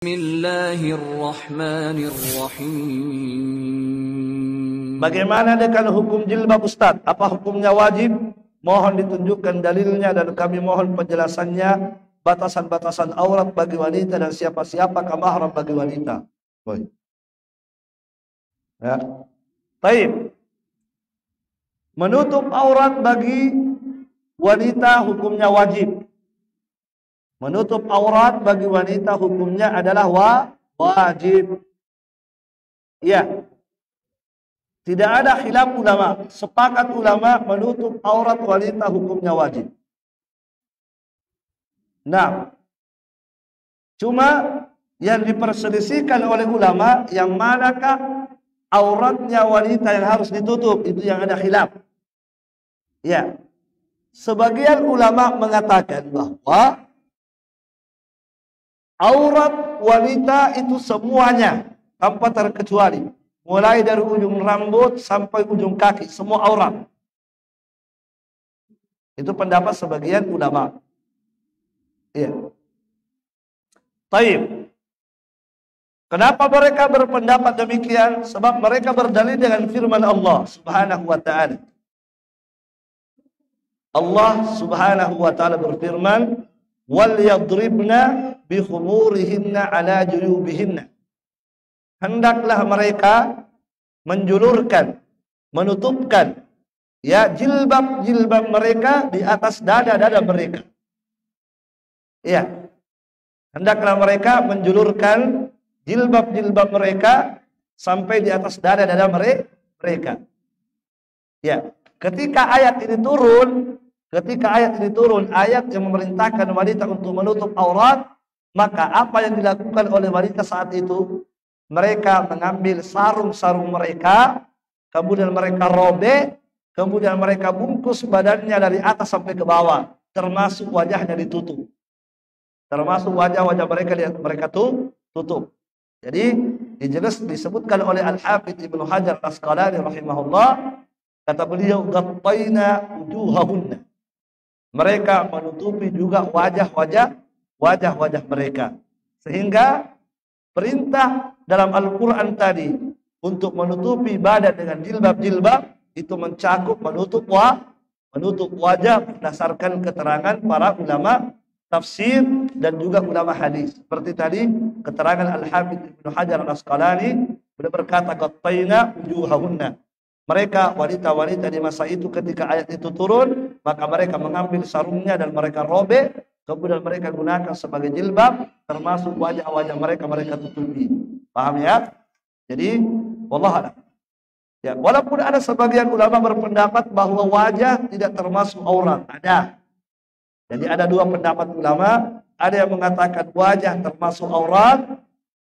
Bismillahirrahmanirrahim. Bagaimana dengan hukum jilbab Ustaz? Apa hukumnya wajib? Mohon ditunjukkan dalilnya dan kami mohon penjelasannya. Batasan-batasan aurat bagi wanita dan siapa-siapakah mahram bagi wanita. Baik. Ya. Baik. Menutup aurat bagi wanita hukumnya wajib. Menutup aurat bagi wanita hukumnya adalah wajib. Ya. Tidak ada khilaf ulama. Sepakat ulama menutup aurat wanita hukumnya wajib. Nah, cuma yang diperselisihkan oleh ulama yang manakah auratnya wanita yang harus ditutup, itu yang ada khilaf. Ya, sebagian ulama mengatakan bahwa aurat wanita itu semuanya tanpa terkecuali, mulai dari ujung rambut sampai ujung kaki, semua aurat. Itu pendapat sebagian ulama. Ya. Taib. Kenapa mereka berpendapat demikian? Sebab mereka berdalil dengan firman Allah Subhanahu wa taala. Allah Subhanahu wa taala berfirman, "Wal yadribna bi khumurihinna ala juyubihinna." Hendaklah mereka menjulurkan, menutupkan ya jilbab-jilbab mereka di atas dada-dada mereka. Ya, hendaklah mereka menjulurkan jilbab-jilbab mereka sampai di atas dada-dada mereka. Ya, ketika ayat ini turun, ayat yang memerintahkan wanita untuk menutup aurat, maka apa yang dilakukan oleh wanita saat itu? Mereka mengambil sarung-sarung mereka, kemudian mereka robek, kemudian mereka bungkus badannya dari atas sampai ke bawah, termasuk wajahnya ditutup. Termasuk wajah-wajah mereka tutup. Jadi jelas disebutkan oleh Al-Hafidz Ibnu Hajar Al-Asqalani rahimahullah, kata beliau, ghattaina wujuhahunna. Mereka menutupi juga wajah-wajah mereka. Sehingga perintah dalam Al-Qur'an tadi untuk menutupi badan dengan jilbab-jilbab itu mencakup menutup wajah berdasarkan keterangan para ulama tafsir dan juga ulama hadis. Seperti tadi keterangan Al-Hafidz Ibnu Hajar Al-Asqalani, beliau berkata ghattaina wujuhahunna. Mereka wanita-wanita di masa itu ketika ayat itu turun, maka mereka mengambil sarungnya dan mereka robek, kemudian mereka gunakan sebagai jilbab, termasuk wajah-wajah mereka tutupi. Paham ya? Jadi wallahu a'lam. Ya, walaupun ada sebagian ulama berpendapat bahwa wajah tidak termasuk aurat, ada. Jadi ada dua pendapat ulama, ada yang mengatakan wajah termasuk aurat,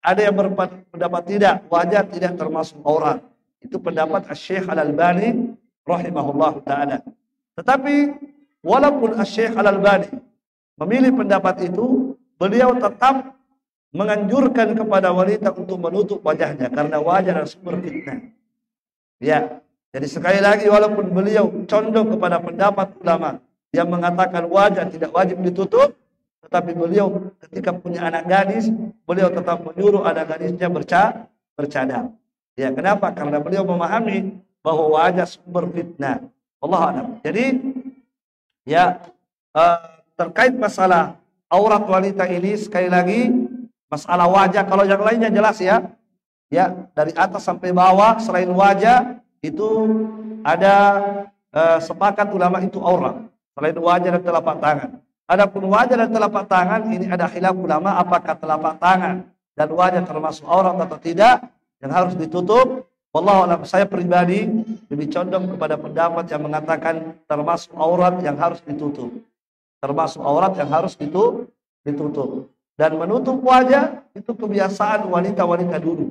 ada yang berpendapat tidak, wajah tidak termasuk aurat. Itu pendapat Asy-Syaikh Al-Albani rahimahullah ta'ala. Tetapi walaupun Asy-Syaikh Al-Albani memilih pendapat itu, beliau tetap menganjurkan kepada wanita untuk menutup wajahnya karena wajah adalah sumber fitnah. Ya, jadi sekali lagi walaupun beliau condong kepada pendapat ulama yang mengatakan wajah tidak wajib ditutup, tetapi beliau ketika punya anak gadis, beliau tetap menyuruh anak gadisnya bercadar. Ya, kenapa? Karena beliau memahami bahwa wajah sumber fitnah. Allah a'lam. Jadi, ya terkait masalah aurat wanita ini sekali lagi masalah wajah. Kalau yang lainnya jelas ya, dari atas sampai bawah selain wajah itu ada sepakat ulama itu aurat. Selain wajah dan telapak tangan. Adapun wajah dan telapak tangan ini ada khilaf ulama apakah telapak tangan dan wajah termasuk aurat atau tidak yang harus ditutup. Wallahu a'lam. Saya pribadi lebih condong kepada pendapat yang mengatakan termasuk aurat yang harus ditutup. Termasuk aurat yang harus ditutup. Dan menutup wajah itu kebiasaan wanita-wanita dulu.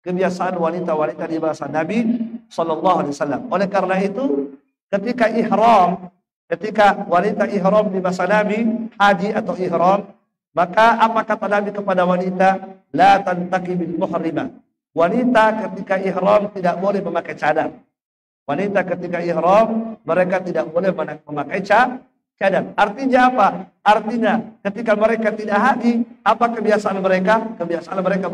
Kebiasaan wanita-wanita di masa Nabi sallallahu alaihi wasallam. Oleh karena itu ketika wanita ihram di masa Nabi, haji atau ihram, maka apa kata Nabi kepada wanita? La tantaki bil muhrimah. Wanita ketika ihram tidak boleh memakai cadar. Wanita ketika ihram mereka tidak boleh memakai cadar. Artinya apa? Artinya ketika mereka tidak haji, apa kebiasaan mereka? Kebiasaan mereka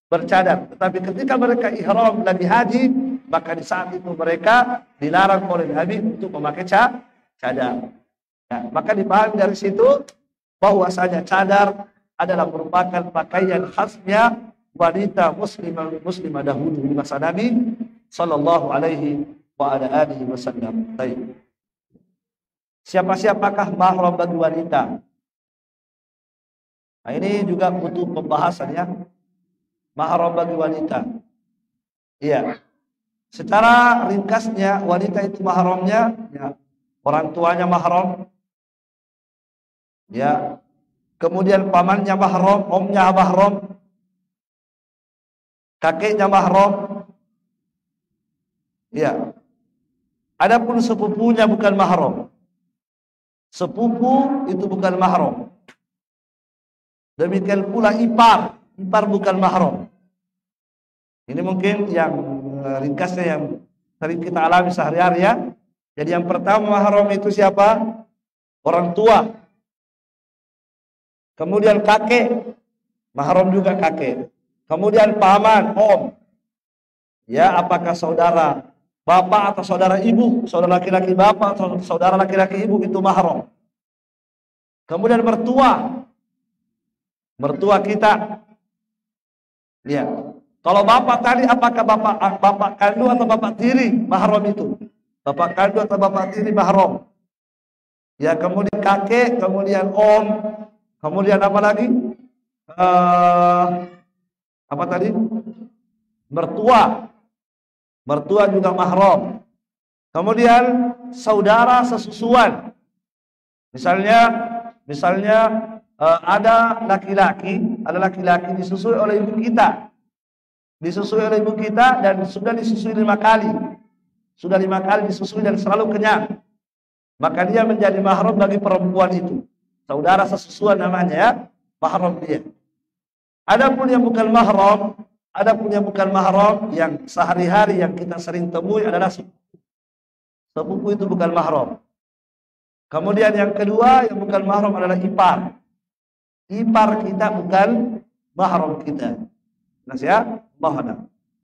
bercadar. Tetapi ketika mereka ihram lagi haji, maka di saat itu mereka dilarang oleh Nabi untuk memakai cadar. Ya, maka dipahami dari situ bahwasanya cadar adalah merupakan pakaian khasnya wanita muslimah dahulu di masa Nabi sallallahu alaihi wa ala alihi wasallam. Baik. Siapakah mahram bagi wanita? Nah, ini juga butuh pembahasan ya. Mahram bagi wanita. Iya. Secara ringkasnya wanita itu mahramnya ya, orang tuanya mahram. Ya. Kemudian pamannya mahram, omnya mahram. Kakeknya mahram. Ya. Adapun sepupunya bukan mahram. Sepupu itu bukan mahram. Demikian pula ipar bukan mahram. Ini mungkin yang ringkasnya yang sering kita alami sehari-hari ya. Jadi yang pertama mahram itu siapa? Orang tua. Kemudian kakek, mahram juga kakek. Kemudian paman, om. Ya, apakah saudara bapak atau saudara ibu, saudara laki-laki bapak atau saudara laki-laki ibu itu mahram. Kemudian mertua kita. Ya. Kalau bapak tadi apakah bapak kandung atau bapak tiri mahram itu? Bapak kandung atau bapak tiri mahram. Ya, kemudian kakek, kemudian om, kemudian apa lagi? Apa tadi? Mertua juga mahram. Kemudian saudara sesusuan. Misalnya ada laki-laki disusui oleh ibu kita. Disusui oleh ibu kita dan sudah disusui 5 kali. Sudah 5 kali disusui dan selalu kenyang. Maka dia menjadi mahram bagi perempuan itu. Saudara sesusuan namanya ya, mahram dia. Adapun yang bukan mahram yang sehari-hari yang kita sering temui adalah sepupu itu bukan mahram. Kemudian yang kedua yang bukan mahram adalah ipar. Ipar kita bukan mahram kita. Nah ya, Allah.